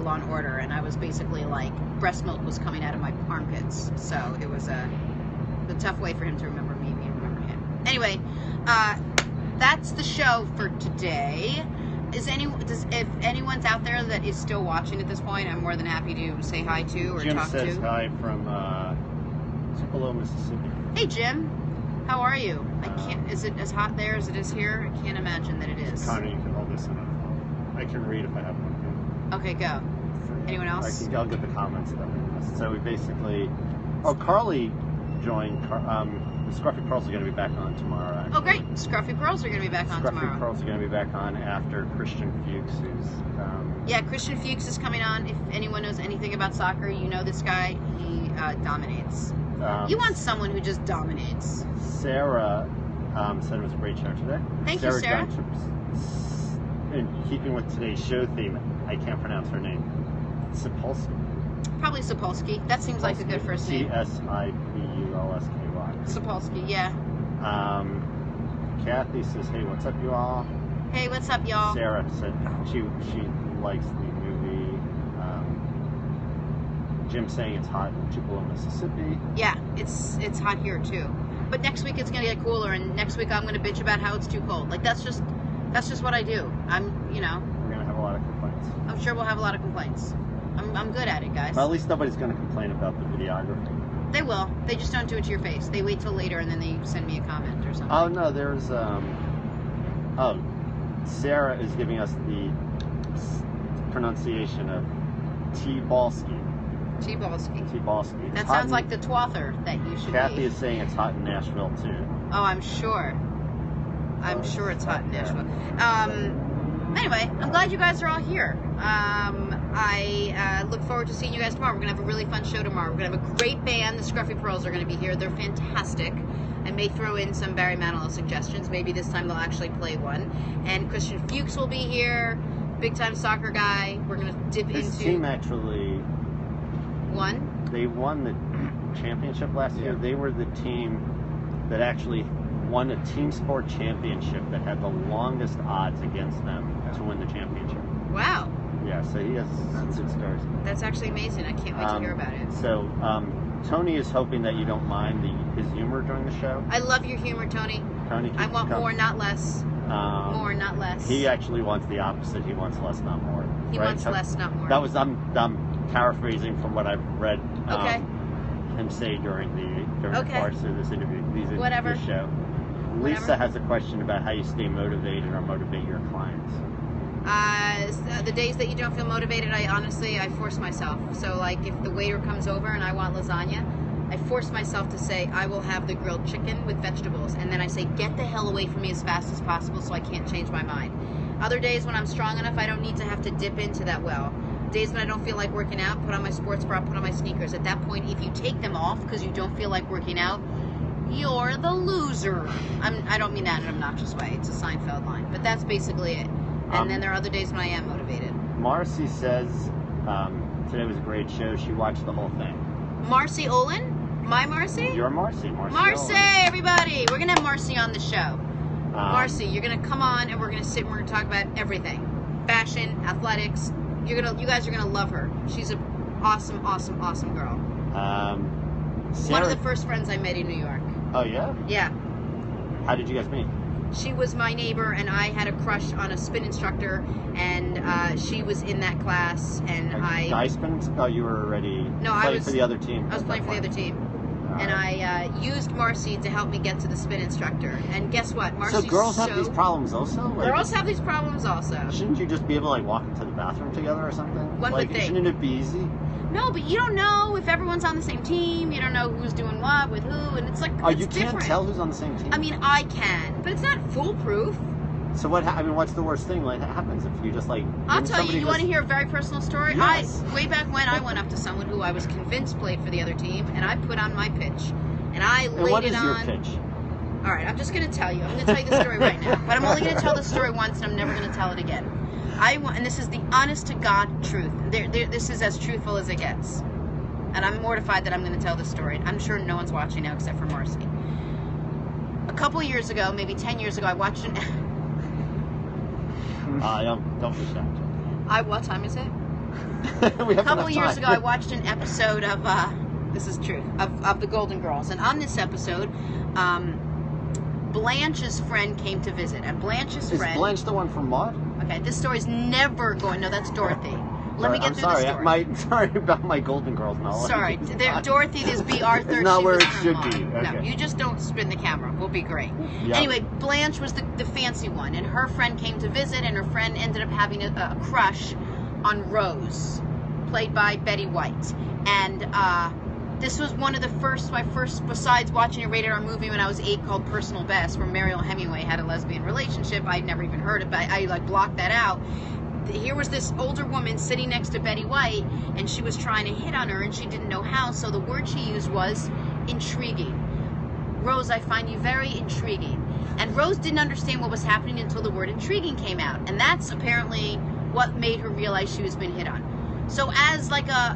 on order, and I was basically like, breast milk was coming out of my armpits. So it was a tough way for him to remember me and remember him. Anyway, that's the show for today. If anyone's out there that is still watching at this point, I'm more than happy to say hi to or Jim talk to. Jim says hi from Tupelo, Mississippi. Hey Jim, how are you? Is it as hot there as it is here? I can't imagine that it is. Connor, you can hold this in. I can read if I have one. Okay, go. Anyone else? I'll get the comments though. So we basically, Carly joined. The Scruffy Pearls are going to be back on tomorrow. Actually. Oh, great! Scruffy Pearls are going to be back on tomorrow. Scruffy Pearls are going to be back on after Christian Fuchs, who's. Yeah, Christian Fuchs is coming on. If anyone knows anything about soccer, you know this guy. He dominates. You want someone who just dominates. Sarah said it was a great show today. Thank you, Sarah. In keeping with today's show theme, I can't pronounce her name. Sapolsky. Probably Sapolsky. That seems like a good first name. Sapulsky. Sapolsky, yeah. Kathy says, "Hey, what's up, you all?" Hey, what's up, y'all? Sarah said she likes the movie. Jim saying it's hot in Tupelo, Mississippi. Yeah, it's hot here too. But next week it's gonna get cooler, and next week I'm gonna bitch about how it's too cold. Like that's just what I do. We're gonna have a lot of complaints. I'm sure we'll have a lot of complaints. I'm good at it, guys. Well, at least nobody's gonna complain about the videography. They will. They just don't do it to your face. They wait till later and then they send me a comment or something. Oh no, there's Sarah is giving us the pronunciation of T-Balsky. T-Balsky. T-Balsky. That sounds like the twather that you should Kathy be. is saying it's hot in Nashville too. Oh, I'm sure. I'm sure it's hot in Nashville. Anyway, I'm glad you guys are all here. I look forward to seeing you guys tomorrow. We're going to have a really fun show tomorrow. We're going to have a great band. The Scruffy Pearls are going to be here. They're fantastic. I may throw in some Barry Manilow suggestions. Maybe this time they'll actually play one. And Christian Fuchs will be here. Big time soccer guy. We're going to dip into... This team actually... Won? They won the championship last year. They were the team that actually won a team sport championship that had the longest odds against them to win the championship. Wow. Yeah, so he has some good stories. That's actually amazing. I can't wait to hear about it. So, Tony is hoping that you don't mind his humor during the show. I love your humor, Tony. Tony, I want more, not less. More, not less. He actually wants the opposite. He wants less, not more. He wants less, not more. That was I'm paraphrasing from what I've read him say during the parts of this interview. This show. Lisa has a question about how you stay motivated or motivate your clients. The days that you don't feel motivated, I force myself. So like if the waiter comes over and I want lasagna, I force myself to say, I will have the grilled chicken with vegetables. And then I say, get the hell away from me as fast as possible so I can't change my mind. Other days when I'm strong enough, I don't need to have to dip into that well. Days when I don't feel like working out, put on my sports bra, put on my sneakers. At that point, if you take them off because you don't feel like working out, you're the loser. I don't mean that in an obnoxious way. It's a Seinfeld line. But that's basically it. And then there are other days when I am motivated. Marcy says today was a great show. She watched the whole thing. Marcy Olin? My Marcy? Your Marcy. Marcy, everybody! We're going to have Marcy on the show. Marcy, you're going to come on and we're going to sit and we're going to talk about everything. Fashion, athletics. You guys are going to love her. She's an awesome, awesome, awesome girl. One of the first friends I met in New York. Oh, yeah? Yeah. How did you guys meet? She was my neighbor, and I had a crush on a spin instructor, and she was in that class, and Guy spin? Oh, you were already playing for the other team. I was playing for the other team. And I used Marcy to help me get to the spin instructor. And guess what? Marcy's so girls have these problems also? Girls have these problems also. Shouldn't you just be able to walk into the bathroom together or something? One would think. Shouldn't it be easy? No, but you don't know if everyone's on the same team. You don't know who's doing what with who, and it's like you can't tell who's on the same team. I mean, I can, but it's not foolproof. So what's the worst thing that happens if you just I'll tell you. You want to hear a very personal story? Yes. Way back when, I went up to someone who I was convinced played for the other team, and I put on my pitch, and I laid it on. What is your pitch? All right, I'm just going to tell you. I'm going to tell you the story right now, but I'm only going to tell the story once, and I'm never going to tell it again. And this is the honest to God truth. This is as truthful as it gets. And I'm mortified that I'm going to tell this story. I'm sure no one's watching now except for Marcy. A couple of years ago, maybe 10 years ago, I watched don't be shocked. What time is it? We have a couple years ago, I watched an episode of, this is true, of The Golden Girls. And on this episode, Blanche's friend came to visit. And Blanche's friend... Is Blanche the one from Maude? Okay, this story's never going... No, that's Dorothy. Let me get through the story. I'm sorry about my Golden Girls knowledge. Sorry. Dorothy is B.R. It's not where it should be. Okay. No, you just don't spin the camera. We'll be great. Yep. Anyway, Blanche was the fancy one, and her friend came to visit, and her friend ended up having a crush on Rose, played by Betty White. And this was one of the first, besides watching a rated R movie when I was 8 called Personal Best, where Mariel Hemingway had a lesbian relationship. I'd never even heard of it. I blocked that out. Here was this older woman sitting next to Betty White, and she was trying to hit on her, and she didn't know how, so the word she used was intriguing. Rose, I find you very intriguing. And Rose didn't understand what was happening until the word intriguing came out, and that's apparently what made her realize she was being hit on. So as like a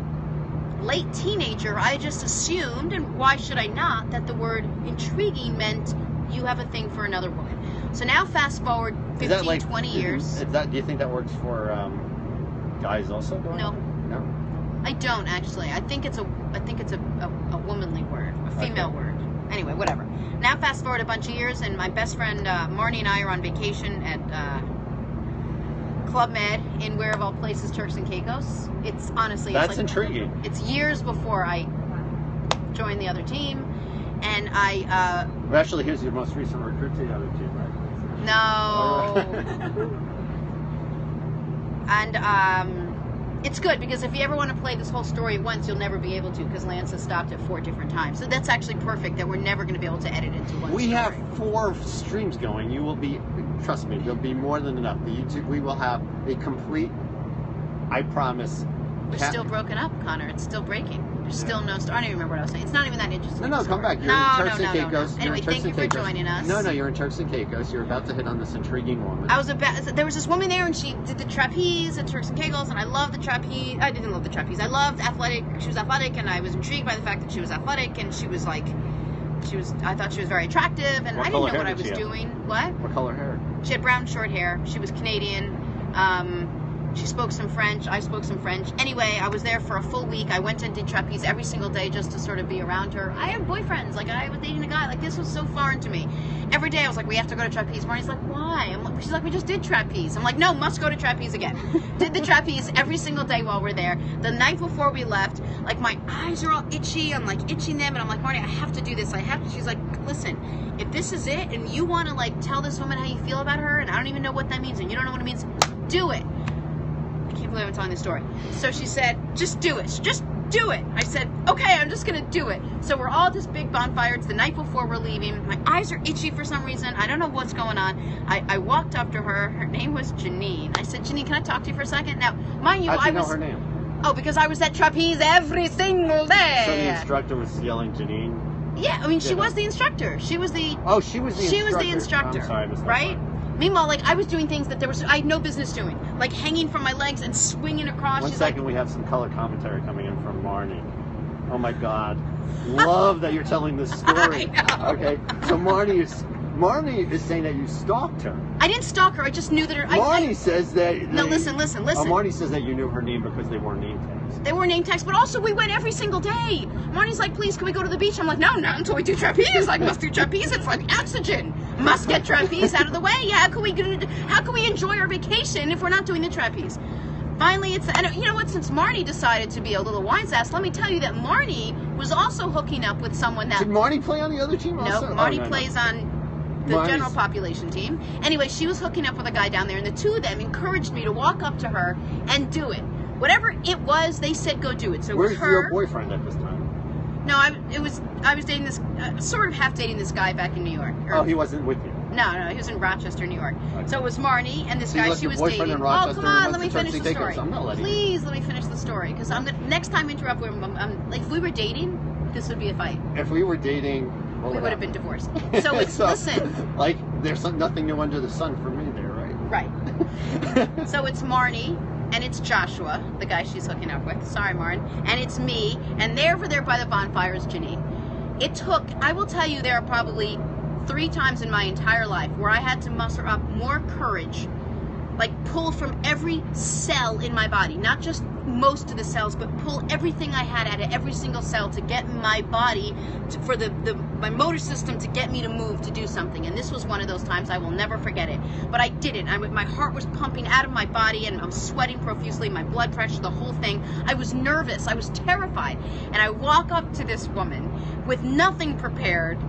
late teenager, I just assumed, and why should I not, that the word intriguing meant you have a thing for another woman. So now fast forward 15, 20 years. Do you think that works for guys also? No. No? I don't actually. I think it's a womanly word, a female word. Anyway, whatever. Now fast forward a bunch of years, and my best friend Marnie and I are on vacation at Club Med in where of all places, Turks and Caicos. It's honestly... That's intriguing. It's years before I joined the other team, and I... Well, actually, here's your most recent recruit to the other team, right? No. And it's good, because if you ever want to play this whole story at once, you'll never be able to, because Lance has stopped at 4 different times. So that's actually perfect, that we're never going to be able to edit into one story. We have 4 streams going. You will be, trust me, there'll be more than enough. The YouTube, we will have a complete, I promise. We're still broken up, Connor. It's still breaking. There's still no story. I don't even remember what I was saying. It's not even that interesting. No, come back. You're in Turks and Caicos. Anyway, thank you for joining us. No, you're in Turks and Caicos. You're about to hit on this intriguing woman. There was this woman there, and she did the trapeze at Turks and Caicos, and I loved the trapeze. I didn't love the trapeze. I loved athletic. She was athletic, and I was intrigued by the fact that she was athletic, and she was like, I thought she was very attractive, and I didn't know what I was doing. What? What color hair? She had brown short hair. She was Canadian. She spoke some French. I spoke some French. Anyway, I was there for a full week. I went and did trapeze every single day just to sort of be around her. I had boyfriends. Like, I was dating a guy. Like, this was so foreign to me. Every day I was like, we have to go to trapeze. Marnie's like, why? She's like, we just did trapeze. I'm like, no, must go to trapeze again. Did the trapeze every single day while we're there. The night before we left, like, my eyes are all itchy. I'm, like, itching them. And I'm like, Marnie, I have to do this. I have to. She's like, listen, if this is it and you want to, like, tell this woman how you feel about her, and I don't even know what that means, and you don't know what it means, do it. I can't believe I'm telling this story. So she said, just do it. Just do it. I said, okay, I'm just going to do it. So we're all at this big bonfire. It's the night before we're leaving. My eyes are itchy for some reason. I don't know what's going on. I walked up to her. Her name was Janine. I said, Janine, can I talk to you for a second? Now, mind you, How'd you know her name? Oh, because I was at trapeze every single day. So the instructor was yelling Janine? Yeah, I mean, she was the instructor. She was the... Oh, she was the instructor. She was the instructor. I'm sorry, I missed that right? part. Meanwhile, like, I was doing things that I had no business doing. Like hanging from my legs and swinging across. One second, we have some color commentary coming in from Marnie. Oh my God. Love that you're telling this story. I know. Okay, so Marnie is saying that you stalked her. I didn't stalk her, I just knew that her... Marnie says that... No, listen. Marnie says that you knew her name because they were name tags. They were name tags, but also we went every single day. Marnie's like, please, can we go to the beach? I'm like, no, not until we do trapeze. Like, must do trapeze. It's like oxygen. Must get trapeze out of the way. How can we enjoy our vacation if we're not doing the trapeze? Finally, and you know what? Since Marnie decided to be a little winesass, let me tell you that Marnie was also hooking up with someone that... Did Marnie play on the other team also? No, Marnie plays on the general population team. Anyway, she was hooking up with a guy down there, and the two of them encouraged me to walk up to her and do it. Whatever it was, they said go do it. So where's your boyfriend at this time? No, I was dating this, sort of half dating this guy back in New York. Oh, he wasn't with you? No, he was in Rochester, New York. Okay. So it was Marnie and this guy she was dating. In Rochester, oh, come on, let me finish the story. I'm not letting Please, let me finish the story, because next time I interrupt, like, if we were dating, this would be a fight. If we were dating, we would have been divorced. So it's listen. Like, there's nothing new under the sun for me there, right? Right. So it's Marnie. And it's Joshua, the guy she's hooking up with. Sorry, Marn. And it's me. And over there by the bonfire is Janine. It took, I will tell you, there are probably 3 times in my entire life where I had to muster up more courage like pull from every cell in my body, not just most of the cells, but pull everything I had out of every single cell to get my body for my motor system to get me to move, to do something. And this was one of those times. I will never forget it. But I did it. My heart was pumping out of my body, and I'm sweating profusely, my blood pressure, the whole thing. I was nervous. I was terrified. And I walk up to this woman with nothing prepared.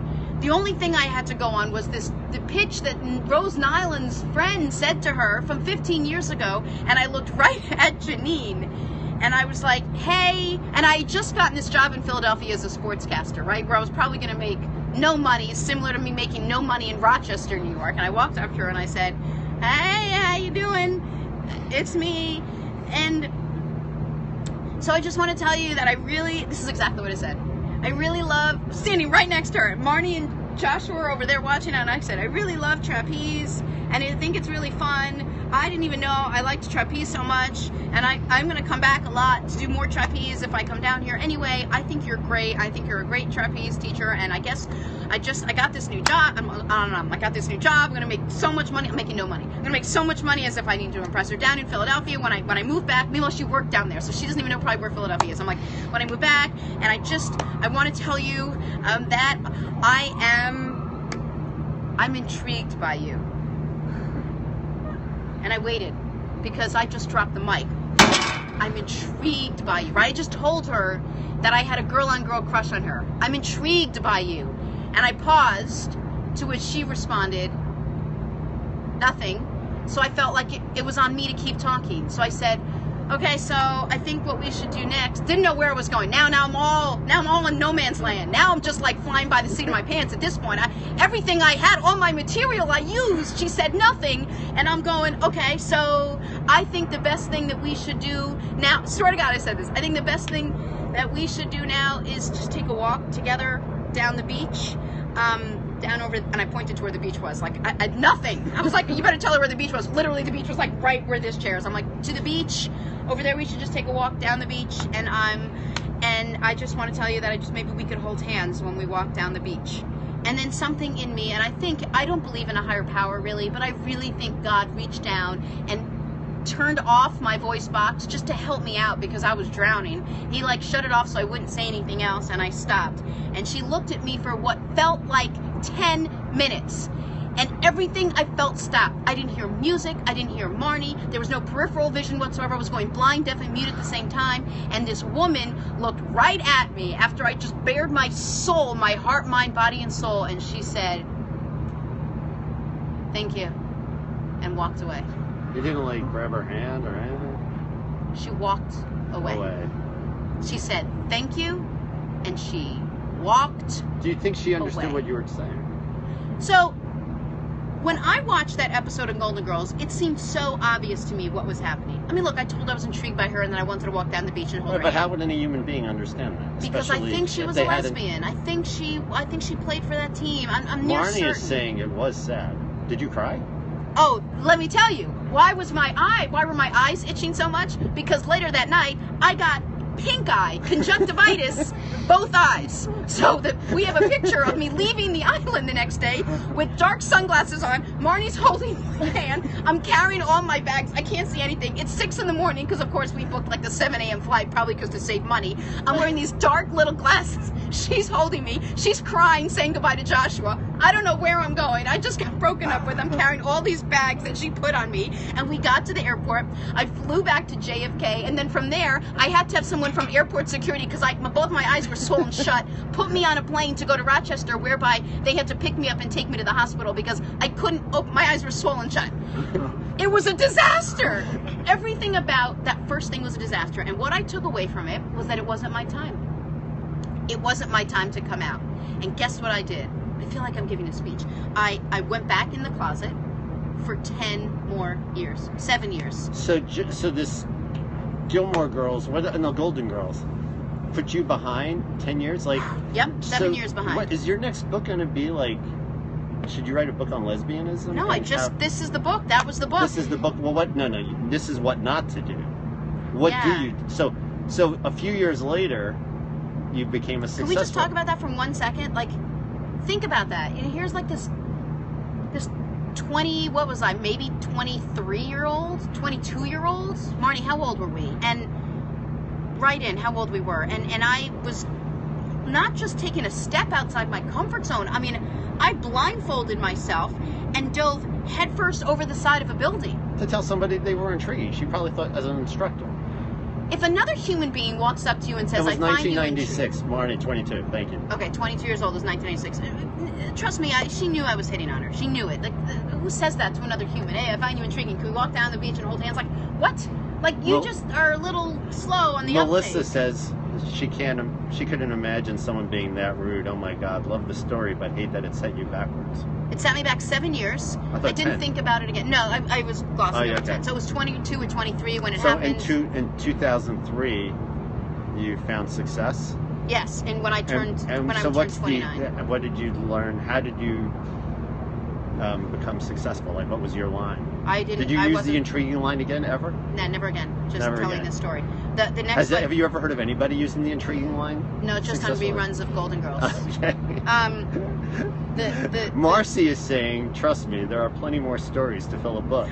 The only thing I had to go on was the pitch that Rose Nyland's friend said to her from 15 years ago, and I looked right at Janine, and I was like, hey, and I had just gotten this job in Philadelphia as a sportscaster, right, where I was probably going to make no money, similar to me making no money in Rochester, New York, and I walked up to her and I said, hey, how you doing? It's me. And so I just want to tell you that this is exactly what I said. I really love, standing right next to her, Marnie and Joshua were over there watching it, and I said, I really love trapeze, and I think it's really fun. I didn't even know I liked trapeze so much, and I'm going to come back a lot to do more trapeze if I come down here. Anyway, I think you're great. I think you're a great trapeze teacher, and I guess I got this new job. I got this new job. I'm going to make so much money. I'm making no money. I'm going to make so much money as if I need to impress her down in Philadelphia. When I move back, meanwhile, she worked down there, so she doesn't even know probably where Philadelphia is. I'm like, when I move back, and I want to tell you that I'm intrigued by you. And I waited because I just dropped the mic. I'm intrigued by you, right? I just told her that I had a girl-on-girl crush on her. I'm intrigued by you. And I paused, to which she responded, nothing. So I felt like it was on me to keep talking. So I said, okay, so I think what we should do next, didn't know where I was going. Now I'm all in no man's land. Now I'm just like flying by the seat of my pants at this point. Everything I had, all my material I used, she said nothing. And I'm going, okay, so I think the best thing that we should do now, swear to God I said this, I think the best thing that we should do now is just take a walk together down the beach. Down over, and I pointed to where the beach was. Like, nothing. I was like, you better tell her where the beach was. Literally, the beach was like right where this chair is. I'm like, to the beach. Over there, we should just take a walk down the beach. And I just want to tell you that maybe we could hold hands when we walk down the beach. And then something in me, and I don't believe in a higher power really, but I really think God reached down and turned off my voice box just to help me out because I was drowning. He like shut it off so I wouldn't say anything else, and I stopped. And she looked at me for what felt like 10 minutes. And everything I felt stopped. I didn't hear music. I didn't hear Marnie. There was no peripheral vision whatsoever. I was going blind, deaf, and mute at the same time. And this woman looked right at me after I just bared my soul, my heart, mind, body, and soul. And she said, thank you. And walked away. You didn't like grab her hand or anything? She walked away. She said, thank you. And she walked Do you think she understood away. What you were saying? So, when I watched that episode of Golden Girls, it seemed so obvious to me what was happening. I mean, look, I told her I was intrigued by her and then I wanted to walk down the beach and hold her But hand. how would any human being understand that? Because I think she was a lesbian. I think she played for that team. I'm near certain. Marnie is saying it was sad. Did you cry? Oh, let me tell you. Why were my eyes itching so much? Because later that night, I got pink eye, conjunctivitis, both eyes. So we have a picture of me leaving the island the next day with dark sunglasses on. Marnie's holding my hand. I'm carrying all my bags. I can't see anything. It's 6 in the morning because, of course, we booked like the 7 a.m. flight, probably because to save money. I'm wearing these dark little glasses. She's holding me. She's crying, saying goodbye to Joshua. I don't know where I'm going. I just got broken up with. I'm carrying all these bags that she put on me. And we got to the airport. I flew back to JFK. And then from there, I had to have someone from airport security, because both my eyes were swollen shut, put me on a plane to go to Rochester, whereby they had to pick me up and take me to the hospital because I couldn't open, my eyes were swollen shut. It was a disaster. Everything about that first thing was a disaster. And what I took away from it was that it wasn't my time. It wasn't my time to come out. And guess what I did? I feel like I'm giving a speech. I went back in the closet for 10 more years. 7 years. So this Gilmore Girls, Golden Girls, put you behind 10 years? Like, yep, 7 years behind. What, is your next book going to be like, should you write a book on lesbianism? No, this is the book. That was the book. This is the book. Well, this is what not to do. What do you, so a few years later, you became a successful. Can we just talk about that for 1 second? Like, think about that. And here's like this what was I, maybe 23-year-old, 22-year-old? Marnie, how old were we? And write in how old we were. And I was not just taking a step outside my comfort zone. I mean, I blindfolded myself and dove headfirst over the side of a building. To tell somebody they were intrigued. She probably thought as an instructor. If another human being walks up to you and says, it was I find you 1996, Marnie, 22, thank you. Okay, 22 years old was 1996. Trust me, she knew I was hitting on her. She knew it. Like, who says that to another human? Hey, I find you intriguing. Can we walk down the beach and hold hands? Like, what? Like, you just are a little slow on the Melissa uptake. says she couldn't imagine someone being that rude. Oh my God, love the story, but hate that it set you backwards. It set me back 7 years. I didn't 10. think about it again. No, I was glossing over 10. So it was 22 or 23 when it happened. So in 2003, you found success? Yes, and when I turned 29. What did you learn? How did you become successful? Like, what was your line? Did you use the intriguing line again ever? No, never again. Just telling this story. The next have you ever heard of anybody using the intriguing line? No, just on reruns of Golden Girls. Okay. Marcy is saying, trust me, there are plenty more stories to fill a book.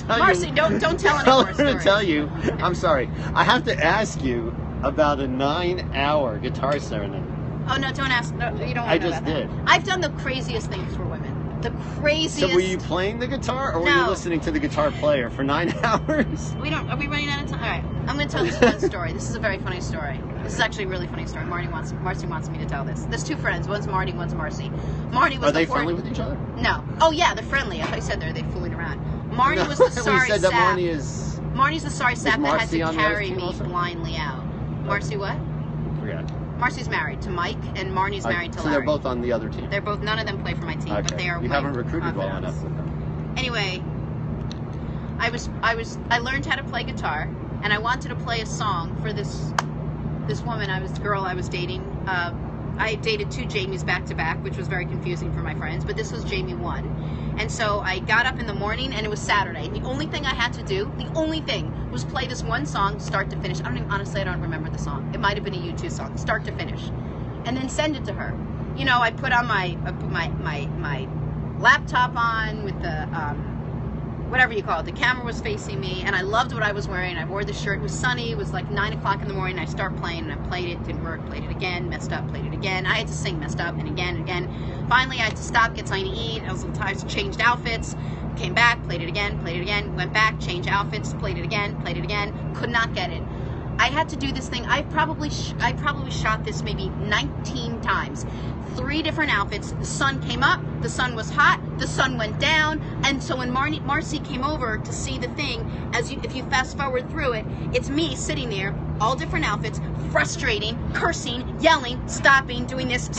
Marcy, don't tell any more stories. To tell you, I'm sorry, I have to ask you about a 9-hour guitar serenade. Oh no, don't ask. No, you don't want I to know just about did. That. I've done the craziest things for women. The craziest. So were you playing the guitar, or were you listening to the guitar player for 9 hours? Are we running out of time? All right, I'm going to tell this one story. This is a very funny story. This is actually a really funny story. Marcy wants me to tell this. There's two friends. One's Marty, one's Marcy. Marty was. Are they friendly with each other? No. Oh yeah, they're friendly. I said they fooling around. Marty was the sorry sap. Marty's the sorry sap that had to carry me blindly out. Marcy what? Forget. Marcy's married to Mike, and Marnie's married to Larry. So they're both on the other team. They're both. None of them play for my team, but they are. You haven't recruited well enough with them. Anyway, I learned how to play guitar, and I wanted to play a song for this woman. Girl I was dating. I dated two Jamies back to back, which was very confusing for my friends, but this was Jamie 1. And so I got up in the morning, and it was Saturday. And the only thing I had to do, was play this one song, start to finish. Honestly, I don't remember the song. It might have been a U2 song, start to finish. And then send it to her. You know, I put on my laptop on with the, whatever you call it. The camera was facing me, and I loved what I was wearing. I wore the shirt. It was sunny. It was like 9 o'clock in the morning. I start playing, and I played it. Didn't work. Played it again. Messed up. Played it again. I had to sing messed up, and again and again. Finally, I had to stop, get something to eat. I was a little tired, so changed outfits. Came back, played it again, went back, changed outfits, played it again, could not get it. I had to do this thing. I probably shot this maybe 19 times. 3 different outfits. The sun came up, the sun was hot, the sun went down, and so when Marcy came over to see the thing, if you fast forward through it, it's me sitting there, all different outfits, frustrating, cursing, yelling, stopping, doing this,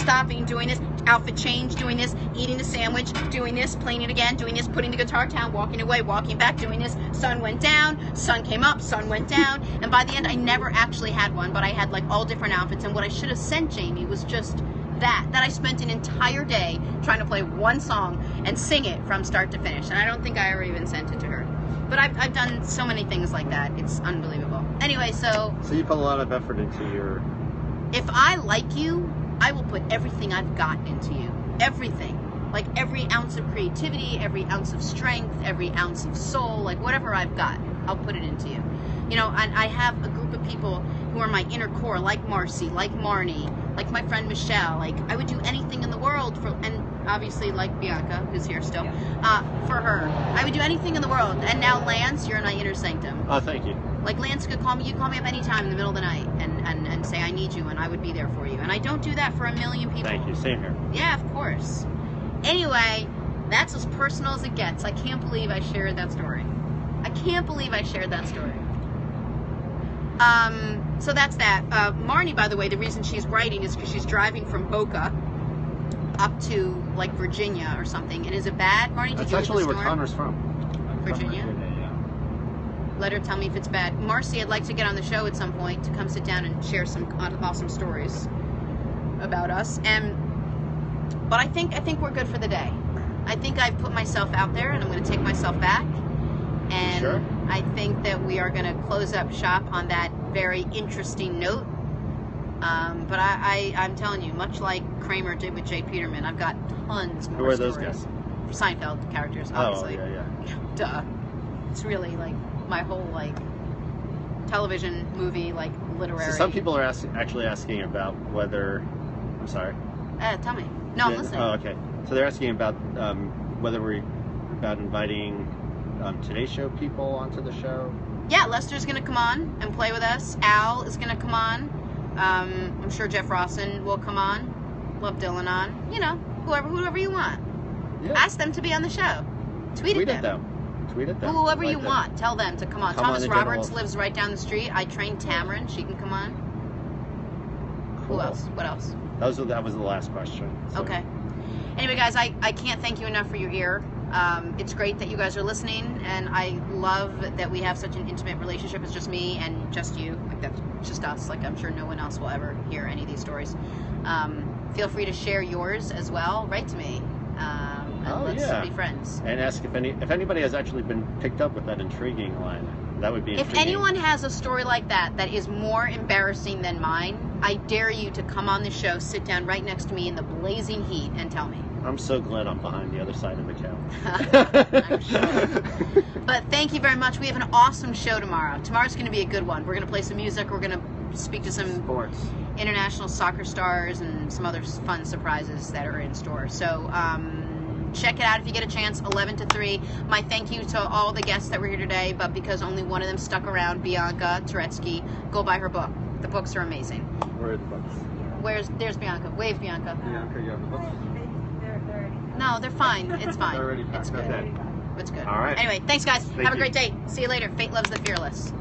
outfit change, doing this, eating the sandwich, doing this, playing it again, doing this, putting the guitar down, walking away, walking back, doing this, sun went down, sun came up, sun went down, and by the end I never actually had one, but I had like all different outfits, and what I should have sent Jamie was just that I spent an entire day trying to play one song and sing it from start to finish, and I don't think I ever even sent it to her. But I've done so many things like that. It's unbelievable. Anyway, so you put a lot of effort into your... If I like you, I will put everything I've got into you. Everything. Like every ounce of creativity, every ounce of strength, every ounce of soul, like whatever I've got, I'll put it into you. You know, and I have a group of people who are my inner core, like Marcy, like Marnie, like my friend Michelle. Like, I would do anything in the world for, and obviously like Bianca, who's here still, for her. I would do anything in the world. And now Lance, you're in my inner sanctum. Oh, thank you. Like Lance could call me, you call me up any time in the middle of the night and say I need you, and I would be there for you. And I don't do that for a million people. Thank you, same here. Yeah, of course. Anyway, that's as personal as it gets. I can't believe I shared that story. So that's that. Marnie, by the way, the reason she's writing is because she's driving from Boca up to, like, Virginia or something. And is it bad, Marnie? That's actually where Connor's from. Virginia? Let her tell me if it's bad. Marcy, I'd like to get on the show at some point to come sit down and share some awesome stories about us. But I think we're good for the day. I think I've put myself out there, and I'm going to take myself back. And sure. I think that we are going to close up shop on that very interesting note. But I'm telling you, much like Kramer did with Jay Peterman, I've got tons more stories. Who are those guys? Seinfeld characters, obviously. Oh, yeah. Duh. It's really like my whole like television, movie, like literary. So some people are actually asking about whether. I'm sorry. Tell me. No, I'm listening. Oh, okay. So they're asking about whether we're about inviting Today Show people onto the show. Yeah, Lester's going to come on and play with us. Al is going to come on. I'm sure Jeff Rawson will come on. Love Dylan on. You know, whoever you want. Yeah. Ask them to be on the show. Tweet at them. Tweet at them. Whoever you want. Tell them to come on. Thomas Roberts lives right down the street. I trained Tamarin. She can come on. Cool. Who else? What else? That was the last question. So. Okay. Anyway, guys, I can't thank you enough for your ear. It's great that you guys are listening, and I love that we have such an intimate relationship. It's just me and just you. Like, that's just us. Like, I'm sure no one else will ever hear any of these stories. Feel free to share yours as well. Write to me. And let's be friends. And ask if anybody has actually been picked up with that intriguing line. That would be intriguing. If anyone has a story like that is more embarrassing than mine, I dare you to come on the show, sit down right next to me in the blazing heat, and tell me. I'm so glad I'm behind the other side of the couch. I'm sure. But thank you very much. We have an awesome show tomorrow. Tomorrow's going to be a good one. We're going to play some music. We're going to speak to some international soccer stars and some other fun surprises that are in store. So check it out if you get a chance, 11 to 3. My thank you to all the guests that were here today, but because only one of them stuck around, Bianca Turetsky, go buy her book. The books are amazing. Where are the books? There's Bianca. Wave, Bianca. Bianca, you have the books? No, they're fine. It's fine. They're already packed. It's good. Okay. It's good. All right. Anyway, thanks, guys. Thank Have a you. great day. See you later. Fate loves the fearless.